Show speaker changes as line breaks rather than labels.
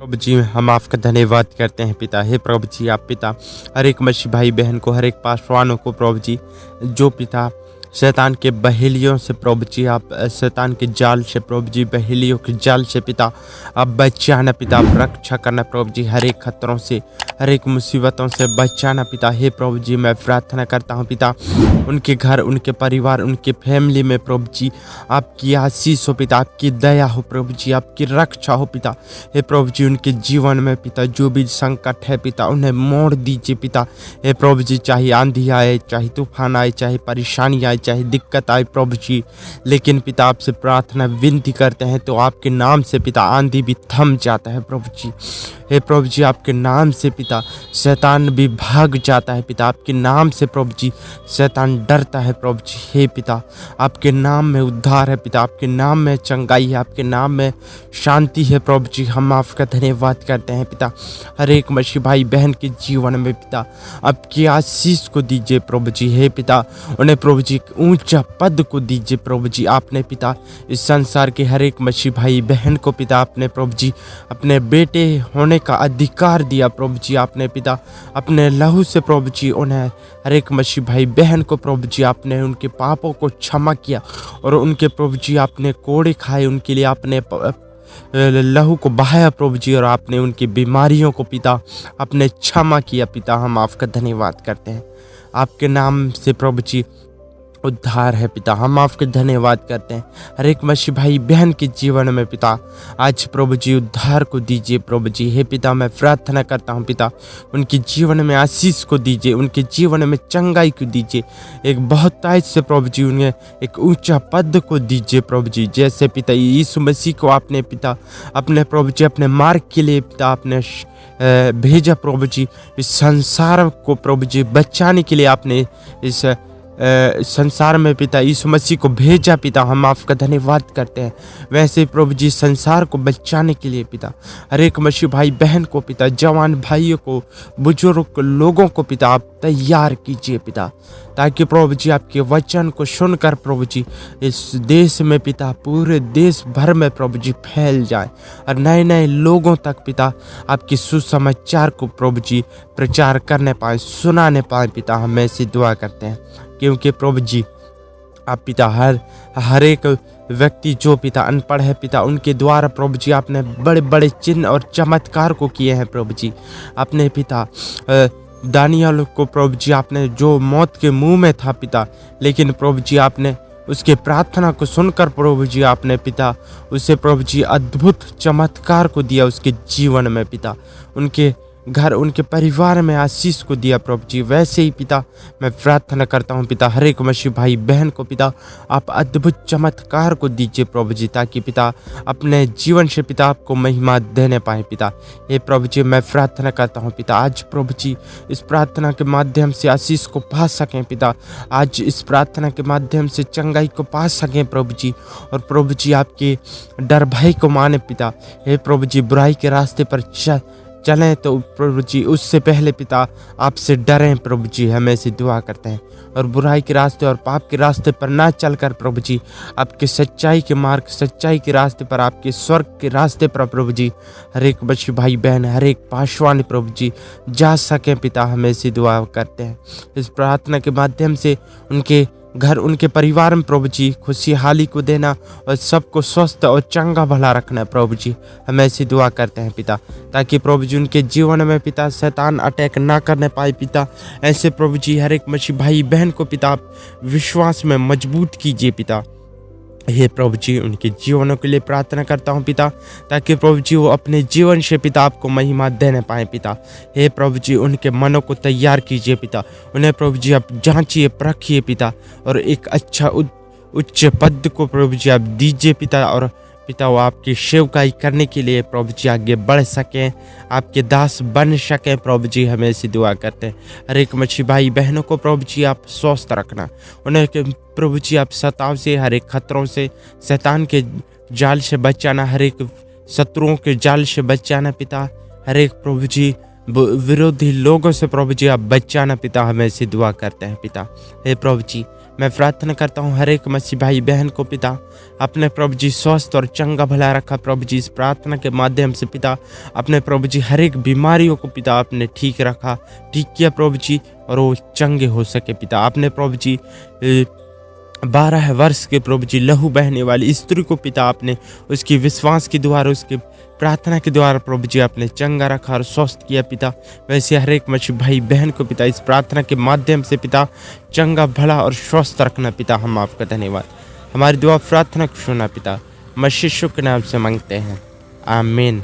प्रभु जी हम आपका धन्यवाद करते हैं पिता। हे प्रभु जी आप पिता हर एक मसीह भाई बहन को, हर एक पासवानों को प्रभु जी, जो पिता शैतान के बहेलियों से प्रभु जी आप, शैतान के जाल से प्रभु जी, बहेलियों के जाल से पिता आप बचाना पिता, आप रक्षा करना प्रभु जी, हर एक खतरों से, हर एक मुसीबतों से बचाना पिता। हे प्रभु जी मैं प्रार्थना करता हूँ पिता, उनके घर, उनके परिवार, उनके फैमिली में प्रभु जी आपकी आशीष हो पिता, आपकी दया हो प्रभु जी, आपकी रक्षा हो पिता। हे प्रभु जी उनके जीवन में पिता जो भी संकट है पिता उन्हें मोड़ दीजिए पिता। हे प्रभु जी चाहे आंधी आए, चाहे तूफान आए, चाहे परेशानी आए, चाहे दिक्कत आए प्रभु जी, लेकिन पिता आपसे प्रार्थना विनती करते हैं तो आपके नाम से पिता आंधी भी थम जाता है प्रभु जी। हे प्रभु जी आपके नाम से पिता शैतान भी भाग जाता है पिता, आपके नाम से प्रभु जी शैतान डरता है प्रभु जी। हे पिता आपके नाम में उद्धार है पिता, आपके नाम में चंगाई है, आपके नाम में शांति है प्रभु जी। हम आपका धन्यवाद करते हैं पिता, हर एक मसीह भाई बहन के जीवन में पिता आपकी आशीष को दीजिए प्रभु जी। हे पिता उन्हें प्रभु जी ऊंचा पद को दीजिए प्रभु जी। आपने पिता इस संसार के हर एक मसीह भाई बहन को पिता आपने प्रभु जी अपने बेटे होने का अधिकार दिया प्रभु जी। आपने पिता अपने लहू से प्रभु जी उन्हें, हर एक मसीह भाई बहन को प्रभु जी आपने उनके पापों को क्षमा किया, और उनके प्रभु जी आपने कोड़े खाए, उनके लिए आपने लहू को बहाया प्रभु जी, और आपने उनकी बीमारियों को पिता आपने क्षमा किया पिता। हम आपका धन्यवाद करते हैं, आपके नाम से प्रभु जी उद्धार है पिता। हम आपके धन्यवाद करते हैं, हर एक मसीह भाई बहन के जीवन में पिता आज प्रभु जी उद्धार को दीजिए प्रभु जी। हे पिता मैं प्रार्थना करता हूँ पिता उनके जीवन में आशीष को दीजिए, उनके जीवन में चंगाई को दीजिए, एक बहुतायत से प्रभु जी उन्हें एक ऊंचा पद को दीजिए प्रभु जी। जैसे पिता यीशु मसीह को आपने पिता अपने प्रभु जी अपने मार्ग के लिए पिता आपने भेजा प्रभु जी, इस संसार को प्रभु जी बचाने के लिए आपने इस संसार में पिता यीशु मसीह को भेजा पिता। हम आपका धन्यवाद करते हैं, वैसे प्रभु जी संसार को बचाने के लिए पिता हर एक मसीह भाई बहन को पिता, जवान भाइयों को, बुजुर्ग लोगों को पिता आप तैयार कीजिए पिता, ताकि प्रभु जी आपके वचन को सुनकर प्रभु जी इस देश में पिता, पूरे देश भर में प्रभु जी फैल जाए, और नए नए लोगों तक पिता आपके सुसमाचार को प्रभु जी प्रचार करने पाए, सुनाने पाए पिता। हम ऐसी दुआ करते हैं, क्योंकि प्रभु जी आप पिता हर एक व्यक्ति जो पिता अनपढ़ है पिता उनके द्वारा प्रभु जी आपने बड़े बड़े चिन्ह और चमत्कार को किए हैं प्रभु जी। आपने पिता दानियल को प्रभु जी आपने, जो मौत के मुंह में था पिता, लेकिन प्रभु जी आपने उसके प्रार्थना को सुनकर प्रभु जी आपने पिता उसे प्रभु जी अद्भुत चमत्कार को दिया उसके जीवन में पिता, उनके घर, उनके परिवार में आशीष को दिया प्रभु जी। वैसे ही पिता मैं प्रार्थना करता हूँ पिता हर एक मसीह भाई बहन को पिता आप अद्भुत चमत्कार को दीजिए प्रभु जी, ताकि पिता अपने जीवन से पिता आपको महिमा देने पाए पिता। हे प्रभु जी मैं प्रार्थना करता हूँ पिता आज प्रभु जी इस प्रार्थना के माध्यम से आशीष को पा सकें पिता, आज इस प्रार्थना के माध्यम से चंगाई को पा सकें प्रभु जी, और प्रभु जी आपके डर भय को माने पिता। हे प्रभु जी बुराई के रास्ते पर चलें तो प्रभु जी उससे पहले पिता आपसे डरें प्रभु जी, हम ऐसी दुआ करते हैं, और बुराई के रास्ते और पाप के रास्ते पर ना चलकर प्रभु जी आपके सच्चाई के मार्ग, सच्चाई के रास्ते पर, आपके स्वर्ग के रास्ते पर प्रभु जी हर एक बच्चे भाई बहन, हर एक पासवान प्रभु जी जा सकें पिता। हम ऐसी दुआ करते हैं, इस प्रार्थना के माध्यम से उनके घर, उनके परिवार में प्रभु जी खुशहाली को देना, और सबको स्वस्थ और चंगा भला रखना प्रभु जी। हम ऐसी दुआ करते हैं पिता, ताकि प्रभु जी उनके जीवन में पिता शैतान अटैक ना करने पाए पिता। ऐसे प्रभु जी हर एक मसीह भाई बहन को पिता आप विश्वास में मजबूत कीजिए पिता। हे प्रभु जी उनके जीवनों के लिए प्रार्थना करता हूँ पिता, ताकि प्रभु जी वो अपने जीवन से पिता आपको महिमा देने पाए पिता। हे प्रभु जी उनके मनों को तैयार कीजिए पिता, उन्हें प्रभु जी आप जांचिए परखिए पिता, और एक अच्छा उच्च पद को प्रभु जी आप दीजिए पिता, और पिता वो आपकी सेवकाई करने के लिए प्रभु जी आगे बढ़ सकें, आपके दास बन सकें प्रभु जी। हमें ऐसी दुआ करते हैं, हर एक मसीह भाई बहनों को प्रभु जी आप स्वस्थ रखना, उन्हें प्रभु जी आप सताव से, हर एक खतरों से, शैतान के जाल से बचाना, हर एक शत्रुओं के जाल से बचाना पिता, हर एक प्रभु जी विरोधी लोगों से प्रभु जी आप बचाना पिता। हमें ऐसी दुआ करते हैं पिता। हे प्रभु जी मैं प्रार्थना करता हूँ हर एक मसीह भाई बहन को पिता अपने प्रभु जी स्वस्थ और चंगा भला रखा। प्रभु जी इस प्रार्थना के माध्यम से पिता अपने प्रभु जी हर एक बीमारियों को पिता आपने ठीक रखा, ठीक किया प्रभु जी, और वो चंगे हो सके पिता। आपने प्रभु जी 12 वर्ष के प्रभु जी लहू बहने वाली स्त्री को पिता आपने उसकी विश्वास के द्वारा, उसके प्रार्थना के द्वारा प्रभु जी आपने चंगा रखा और स्वस्थ किया पिता। वैसे हर एक मसीह भाई बहन को पिता इस प्रार्थना के माध्यम से पिता चंगा भला और स्वस्थ रखना पिता। हम आपका धन्यवाद, हमारी दुआ प्रार्थना को सुना पिता, मसीह यीशु के नाम से मांगते हैं, आमीन।